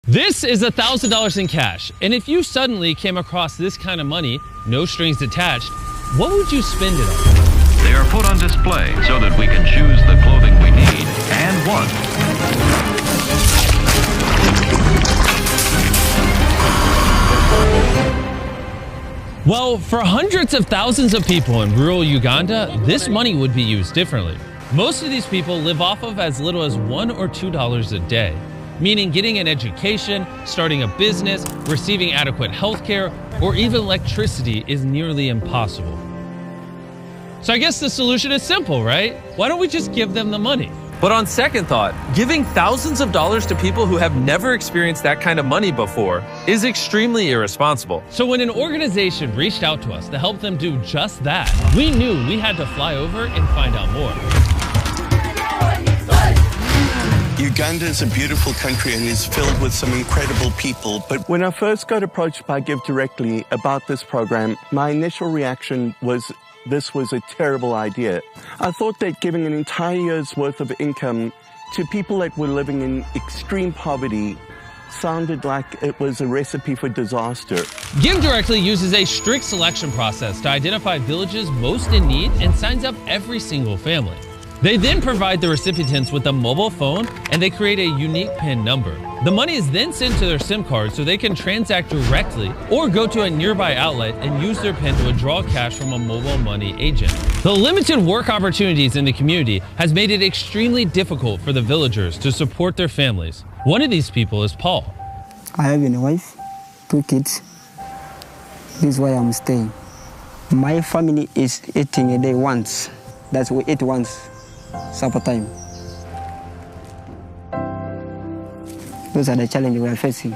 This is $1,000 in cash, and if you suddenly came across this kind of money, no strings attached, what would you spend it on? They are put on display so that we can choose the clothing we need and want. Well, for hundreds of thousands of people in rural Uganda, this money would be used differently. Most of these people live off of as little as $1 or $2 a day, meaning getting an education, starting a business, receiving adequate health care, or even electricity is nearly impossible. So I guess the solution is simple, right? Why don't we just give them the money? But on second thought, giving thousands of dollars to people who have never experienced that kind of money before is extremely irresponsible. So when an organization reached out to us to help them do just that, we knew we had to fly over and find out more. Uganda is a beautiful country and is filled with some incredible people. But when I first got approached by Give Directly about this program, my initial reaction was this was a terrible idea. I thought that giving an entire year's worth of income to people that were living in extreme poverty sounded like it was a recipe for disaster. Give Directly uses a strict selection process to identify villages most in need and signs up every single family. They then provide the recipients with a mobile phone and they create a unique PIN number. The money is then sent to their SIM card so they can transact directly or go to a nearby outlet and use their PIN to withdraw cash from a mobile money agent. The limited work opportunities in the community has made it extremely difficult for the villagers to support their families. One of these people is Paul. I have a wife, 2 kids. This is why I'm staying. My family is eating a day once. That's we eat once. Supper time. Those are the challenges we are facing.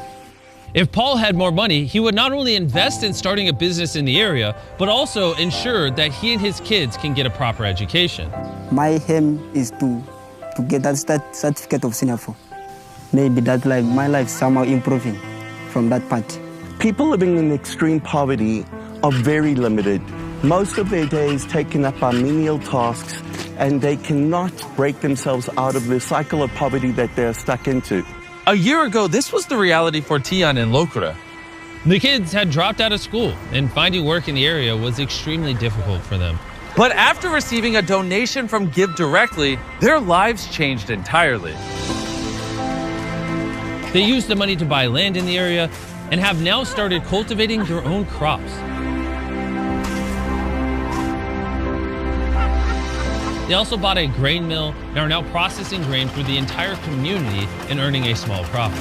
If Paul had more money, he would not only invest in starting a business in the area, but also ensure that he and his kids can get a proper education. My aim is to get that certificate of Singapore. Maybe that my life somehow improving from that part. People living in extreme poverty are very limited. Most of their day is taken up by menial tasks, and they cannot break themselves out of the cycle of poverty that they're stuck into. A year ago, this was the reality for Tian and Lokura. The kids had dropped out of school, and finding work in the area was extremely difficult for them. But after receiving a donation from Give Directly, their lives changed entirely. They used the money to buy land in the area and have now started cultivating their own crops. They also bought a grain mill and are now processing grain for the entire community and earning a small profit.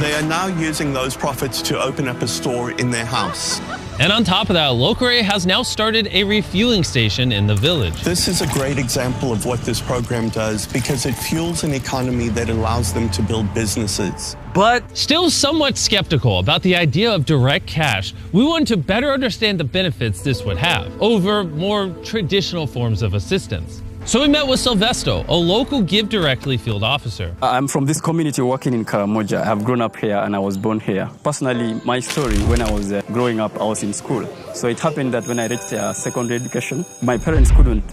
They are now using those profits to open up a store in their house. And on top of that, Lokure has now started a refueling station in the village. This is a great example of what this program does because it fuels an economy that allows them to build businesses. But still somewhat skeptical about the idea of direct cash, we wanted to better understand the benefits this would have over more traditional forms of assistance. So we met with Silvesto, a local Give Directly field officer. I'm from this community working in Karamoja. I've grown up here and I was born here. Personally, my story, when I was growing up, I was in school. So it happened that when I reached secondary education, my parents couldn't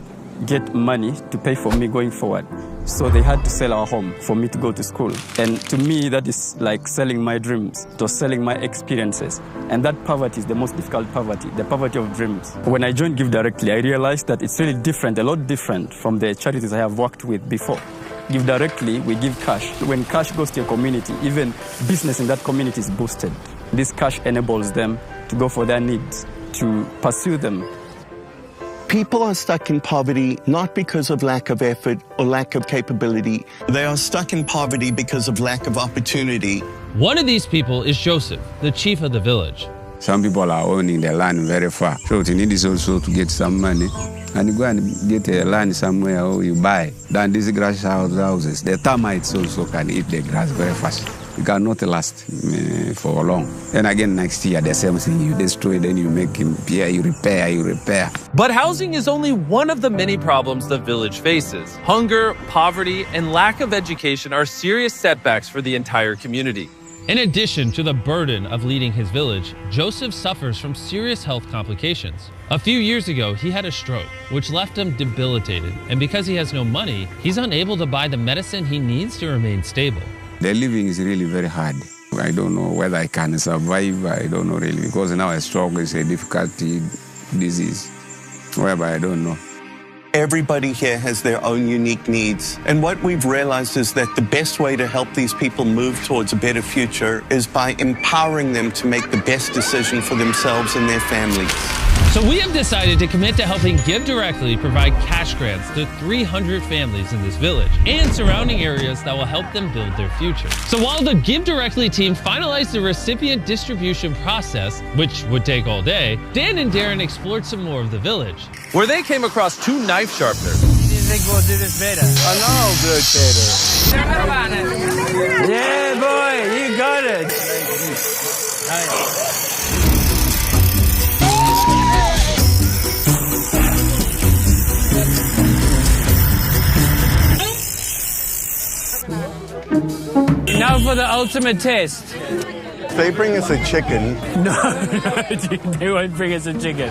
get money to pay for me going forward. So they had to sell our home for me to go to school. And to me, that is like selling my dreams, to selling my experiences. And that poverty is the most difficult poverty, the poverty of dreams. When I joined Give Directly, I realized that it's really different, a lot different from the charities I have worked with before. Give Directly, we give cash. When cash goes to your community, even business in that community is boosted. This cash enables them to go for their needs, to pursue them. People are stuck in poverty not because of lack of effort or lack of capability. They are stuck in poverty because of lack of opportunity. One of these people is Joseph, the chief of the village. Some people are owning their land very far. So what you need is also to get some money. And you go and get a land somewhere or you buy. Then these grass houses, the termites also can eat the grass very fast. You cannot last for long. And again, next year, the same thing. You destroy, then you make him repair, you repair. But housing is only one of the many problems the village faces. Hunger, poverty, and lack of education are serious setbacks for the entire community. In addition to the burden of leading his village, Joseph suffers from serious health complications. A few years ago, he had a stroke, which left him debilitated. And because he has no money, he's unable to buy the medicine he needs to remain stable. The living is really very hard. I don't know whether I can survive. I don't know really, because now a stroke is a difficult disease, whereby I don't know. Everybody here has their own unique needs. And what we've realized is that the best way to help these people move towards a better future is by empowering them to make the best decision for themselves and their families. So we have decided to commit to helping Give Directly provide cash grants to 300 families in this village and surrounding areas that will help them build their future. So while the Give Directly team finalized the recipient distribution process, which would take all day, Dan and Darren explored some more of the village, where they came across 2 knife sharpeners. You think we'll do this better? I know, good better. Yeah, boy, you got it. Now for the ultimate test. They bring us a chicken. No, they won't bring us a chicken.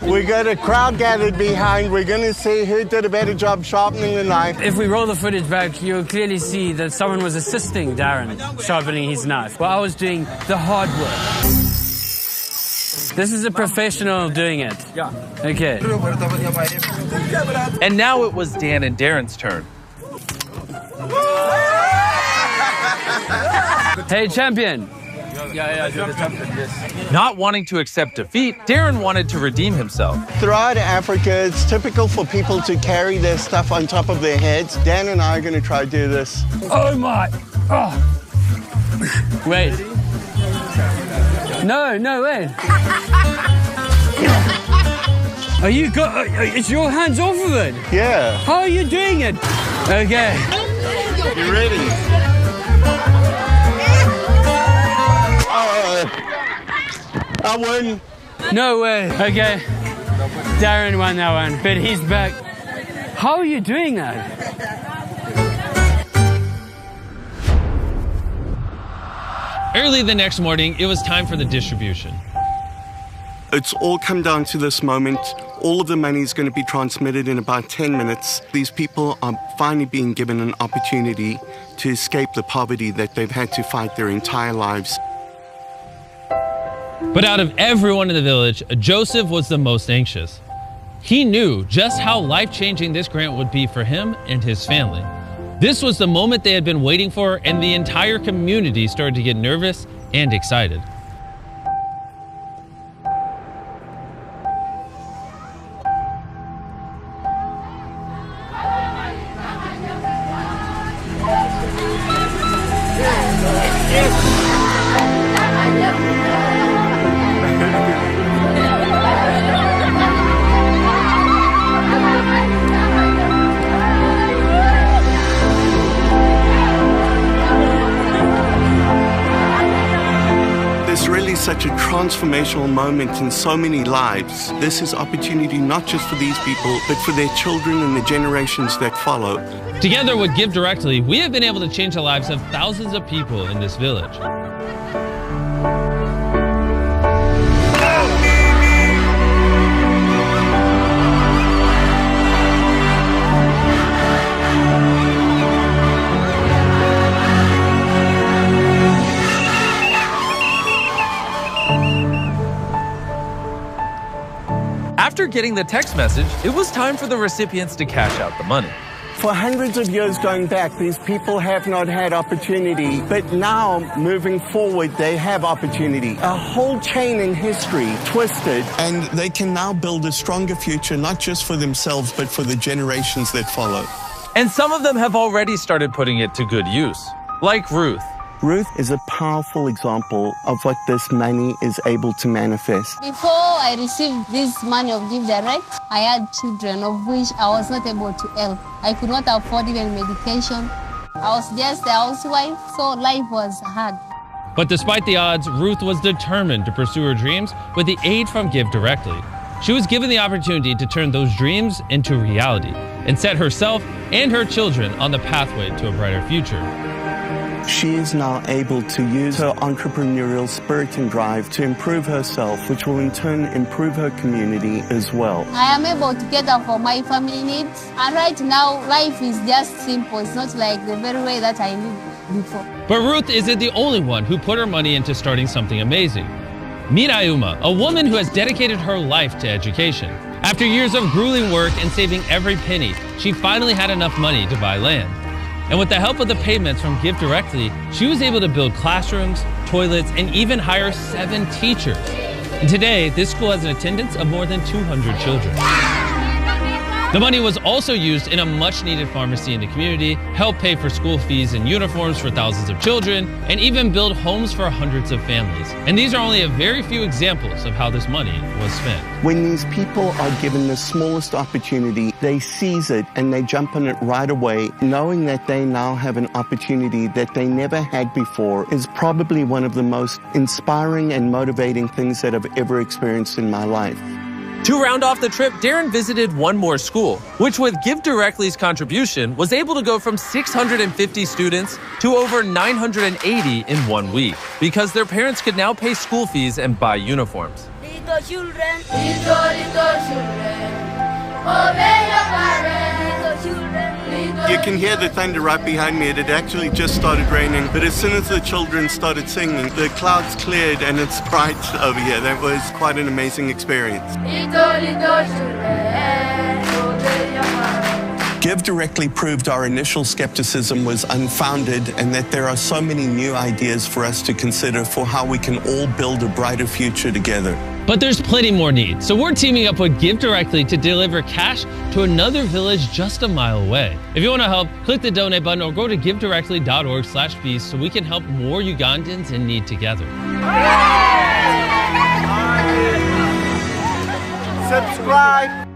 We got a crowd gathered behind. We're going to see who did a better job sharpening the knife. If we roll the footage back, you'll clearly see that someone was assisting Darren sharpening his knife while I was doing the hard work. This is a professional doing it. Yeah. Okay. And now it was Dan and Darren's turn. Hey, champion. Not wanting to accept defeat, Darren wanted to redeem himself. Throughout Africa, it's typical for people to carry their stuff on top of their heads. Dan and I are going to try to do this. Oh, my. Oh. Wait. No, wait. Are you it's your hands off of it? Yeah. How are you doing it? Okay. You ready? I win. No way. Okay. Darren won that one, but he's back. How are you doing that? Early the next morning, it was time for the distribution. It's all come down to this moment. All of the money is going to be transmitted in about 10 minutes. These people are finally being given an opportunity to escape the poverty that they've had to fight their entire lives. But out of everyone in the village, Joseph was the most anxious. He knew just how life-changing this grant would be for him and his family. This was the moment they had been waiting for, and the entire community started to get nervous and excited. Such a transformational moment in so many lives. This is opportunity not just for these people, but for their children and the generations that follow. Together with Give Directly, we have been able to change the lives of thousands of people in this village. After getting the text message, it was time for the recipients to cash out the money. For hundreds of years going back, these people have not had opportunity, but now, moving forward, they have opportunity. A whole chain in history twisted, and they can now build a stronger future, not just for themselves, but for the generations that follow. And some of them have already started putting it to good use, like Ruth. Ruth is a powerful example of what this money is able to manifest. Before I received this money of Give Direct, I had children of which I was not able to help. I could not afford even medication. I was just a housewife, so life was hard. But despite the odds, Ruth was determined to pursue her dreams with the aid from Give Directly. She was given the opportunity to turn those dreams into reality and set herself and her children on the pathway to a brighter future. she is now able to use her entrepreneurial spirit and drive to improve herself, which will in turn improve her community as well. I am able to cater for my family needs. And right now, life is just simple. It's not like the very way that I lived before. But Ruth isn't the only one who put her money into starting something amazing. Meet Ayuma, a woman who has dedicated her life to education. After years of grueling work and saving every penny, she finally had enough money to buy land. And with the help of the payments from Give Directly, she was able to build classrooms, toilets, and even hire 7 teachers. And today, this school has an attendance of more than 200 children. The money was also used in a much-needed pharmacy in the community, help pay for school fees and uniforms for thousands of children, and even build homes for hundreds of families. And these are only a very few examples of how this money was spent. When these people are given the smallest opportunity, they seize it and they jump on it right away, knowing that they now have an opportunity that they never had before is probably one of the most inspiring and motivating things that I've ever experienced in my life. To round off the trip, Darren visited one more school, which with Give Directly's contribution was able to go from 650 students to over 980 in 1 week, because their parents could now pay school fees and buy uniforms. Little children, little children, obey your parents, little children. You can hear the thunder right behind me. It had actually just started raining, but as soon as the children started singing, the clouds cleared and it's bright over here. That was quite an amazing experience. Little children, obey your parents. Give Directly proved our initial skepticism was unfounded and that there are so many new ideas for us to consider for how we can all build a brighter future together. But there's plenty more need, so we're teaming up with Give Directly to deliver cash to another village just a mile away. If you want to help, click the donate button or go to givedirectly.org/beast so we can help more Ugandans in need together. Subscribe.